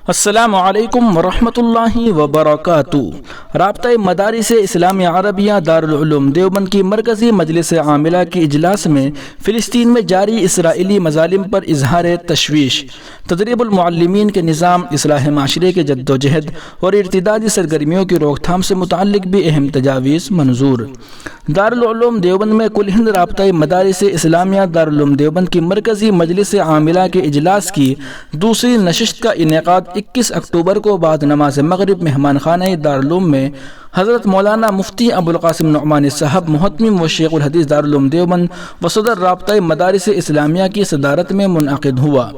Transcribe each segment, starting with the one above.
السلام علیکم ورحمۃ اللہ وبرکاتہ۔ رابطہ مدارس اسلامیہ عربیہ دارالعلوم دیوبند کی مرکزی مجلس عاملہ کی اجلاس میں فلسطین میں جاری اسرائیلی مظالم پر اظہار تشویش، تدریب المعلمین کے نظام، اصلاح معاشرے کے جدوجہد اور ارتدادی سرگرمیوں کی روک تھام سے متعلق بھی اہم تجاویز منظور۔ دارالعلوم دیوبند میں کل ہند رابطہ مدارس اسلامیہ دارالعلوم دیوبند کی مرکزی مجلس عاملہ کے اجلاس کی دوسری نشست کا انعقاد 21 اکتوبر کو بعد نماز مغرب مہمان خانہ دارالعلوم میں حضرت مولانا مفتی ابوالقاسم نعمانی صاحب محتمم و شیخ الحدیث دارالعلوم دیوبند و صدر رابطہ مدارس اسلامیہ کی صدارت میں منعقد ہوا۔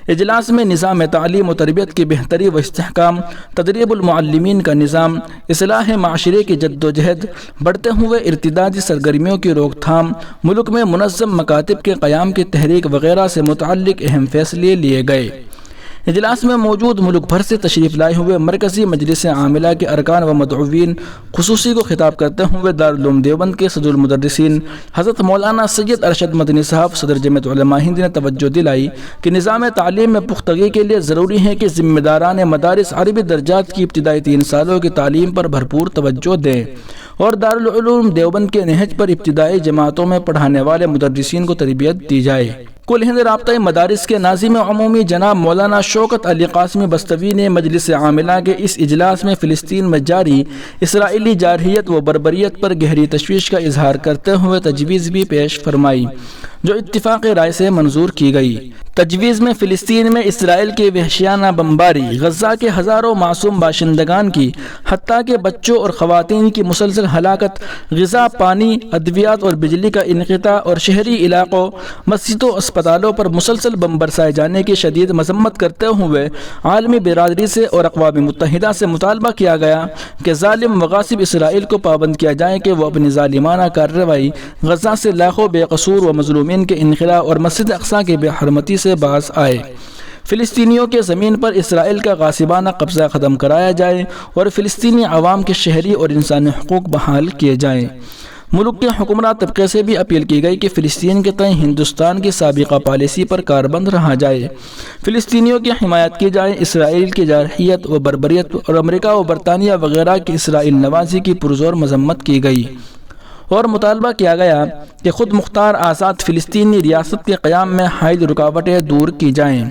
اجلاس میں نظام تعلیم و تربیت کی بہتری و استحکام، تدریب المعلمین کا نظام، اصلاح معاشرے کی جدوجہد، بڑھتے ہوئے ارتدادی سرگرمیوں کی روک تھام، ملک میں منظم مکاتب کے قیام کی تحریک وغیرہ سے متعلق اہم فیصلے لیے گئے۔ اجلاس میں موجود ملک بھر سے تشریف لائے ہوئے مرکزی مجلس عاملہ کے ارکان و مدعوین خصوصی کو خطاب کرتے ہوئے دارالعلوم دیوبند کے صدر المدرسین حضرت مولانا سید ارشد مدنی صاحب صدر جمعیت علماء ہند نے توجہ دلائی کہ نظام تعلیم میں پختگی کے لیے ضروری ہے کہ ذمہ داران مدارس عربی درجات کی ابتدائی 3 سالوں کی تعلیم پر بھرپور توجہ دیں اور دارالعلوم دیوبند کے نہج پر ابتدائی جماعتوں میں پڑھانے والے مدرسین کو تربیت دی جائے۔ کل ہند رابطہ مدارس کے ناظم عمومی جناب مولانا شوکت علی قاسمی بستوی نے مجلس عاملہ کے اس اجلاس میں فلسطین میں جاری اسرائیلی جارحیت و بربریت پر گہری تشویش کا اظہار کرتے ہوئے تجویز بھی پیش فرمائی جو اتفاق رائے سے منظور کی گئی۔ تجویز میں فلسطین میں اسرائیل کی وحشیانہ بمباری، غزہ کے ہزاروں معصوم باشندگان کی حتیٰ کہ بچوں اور خواتین کی مسلسل ہلاکت، غذا، پانی، ادویات اور بجلی کا انقطاع اور شہری علاقوں، مسجدوں، اسپتالوں پر مسلسل بم برسائے جانے کی شدید مذمت کرتے ہوئے عالمی برادری سے اور اقوام متحدہ سے مطالبہ کیا گیا کہ ظالم و غاصب اسرائیل کو پابند کیا جائے کہ وہ اپنی ظالمانہ کارروائی غزہ سے لاکھوں بے قصور و مظلومین کے انخلاء اور مسجد اقصیٰ کی بے حرمتی سے باز آئے، فلسطینیوں کے زمین پر اسرائیل کا غاصبانہ قبضہ ختم کرایا جائے اور فلسطینی عوام کے شہری اور انسانی حقوق بحال کیے جائیں۔ ملک کے حکمراں طبقے سے بھی اپیل کی گئی کہ فلسطین کے تئیں ہندوستان کی سابقہ پالیسی پر کاربند رہا جائے، فلسطینیوں کی حمایت کی جائے، اسرائیل کی جارحیت و بربریت اور امریکہ و برطانیہ وغیرہ کی اسرائیل نوازی کی پرزور مذمت کی گئی اور مطالبہ کیا گیا کہ خود مختار آزاد فلسطینی ریاست کے قیام میں حائل رکاوٹیں دور کی جائیں،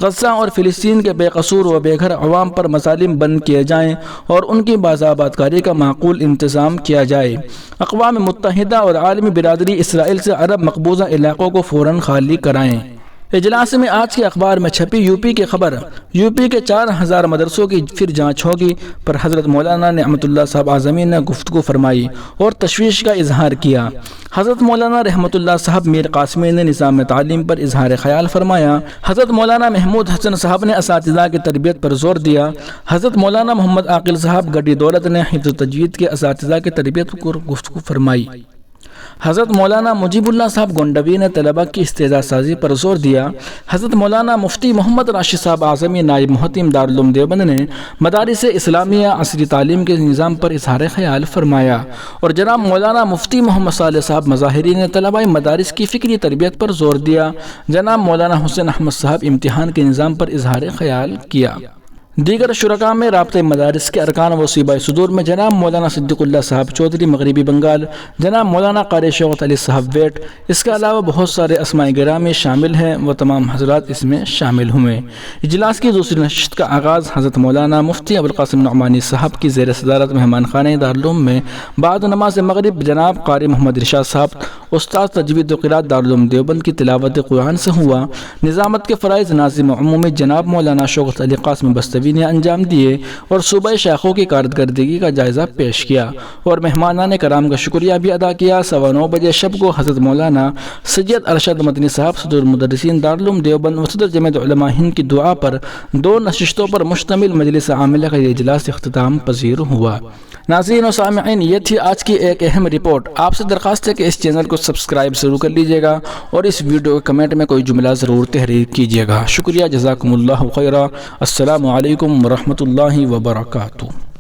غزہ اور فلسطین کے بے قصور و بے گھر عوام پر مظالم بند کیے جائیں اور ان کی بازآباد کاری کا معقول انتظام کیا جائے۔ اقوام متحدہ اور عالمی برادری اسرائیل سے عرب مقبوضہ علاقوں کو فوراً خالی کرائیں۔ اجلاس میں آج کے اخبار میں چھپی یوپی کی خبر، یوپی کے 4000 مدرسوں کی پھر جانچ ہوگی پر حضرت مولانا نعمت اللہ صاحب اعظمی نے گفتگو فرمائی اور تشویش کا اظہار کیا۔ حضرت مولانا رحمت اللہ صاحب میر قاسمی نے نظام تعلیم پر اظہار خیال فرمایا۔ حضرت مولانا محمود حسن صاحب نے اساتذہ کی تربیت پر زور دیا۔ حضرت مولانا محمد عاقل صاحب گڈی دولت نے حفظ و تجوید کے اساتذہ کی تربیت پر گفتگو فرمائی۔ حضرت مولانا مجیب اللہ صاحب گونڈوی نے طلبہ کی استعداد سازی پر زور دیا۔ حضرت مولانا مفتی محمد راشد صاحب اعظمی نائب محتمم دارالعلوم دیوبند نے مدارس اسلامیہ عصری تعلیم کے نظام پر اظہار خیال فرمایا اور جناب مولانا مفتی محمد صالح صاحب مظاہری نے طلبہ مدارس کی فکری تربیت پر زور دیا۔ جناب مولانا حسین احمد صاحب امتحان کے نظام پر اظہار خیال کیا۔ دیگر شرکاء میں رابطہ مدارس کے ارکان و صوبائی صدور میں جناب مولانا صدیق اللہ صاحب چودھری مغربی بنگال، جناب مولانا قاری شوکت علی صاحب ویٹ، اس کے علاوہ بہت سارے اسماء گرامی شامل ہیں، وہ تمام حضرات اس میں شامل ہوئے۔ اجلاس کی دوسری نشست کا آغاز حضرت مولانا مفتی ابوالقاسم نعمانی صاحب کی زیر صدارت مہمان خانہ دارالعلوم میں بعد نماز مغرب جناب قاری محمد ارشاد صاحب استاد تجوید و قراءت دارالعلوم دیوبند کی تلاوت قرآن سے ہوا۔ نظامت کے فرائض ناظم عمومی جناب مولانا شوکت علی قاسمی بستوی نے انجام دیے اور صوبائی شاخوں کی کارکردگی کا جائزہ پیش کیا اور مہمانان کرام کا شکریہ بھی ادا کیا۔ 9:15 بجے شب کو حضرت مولانا سید ارشد مدنی صاحب صدر المدرسین دارالعلوم دیوبند و صدر جمعیت علماء ہند کی دعا پر 2 نشستوں پر مشتمل مجلس عاملہ کا یہ اجلاس اختتام پذیر ہوا۔ ناظرین و سامعین، یہ تھی آج کی ایک اہم رپورٹ۔ آپ سے درخواست ہے کہ اس چینل کو سبسکرائب ضرور کر لیجیے گا اور اس ویڈیو کے کمنٹ میں کوئی جملہ ضرور تحریر کیجیے گا۔ شکریہ، جزاکم اللہ خیرا۔ السلام علیکم ورحمۃ اللہ وبرکاتہ۔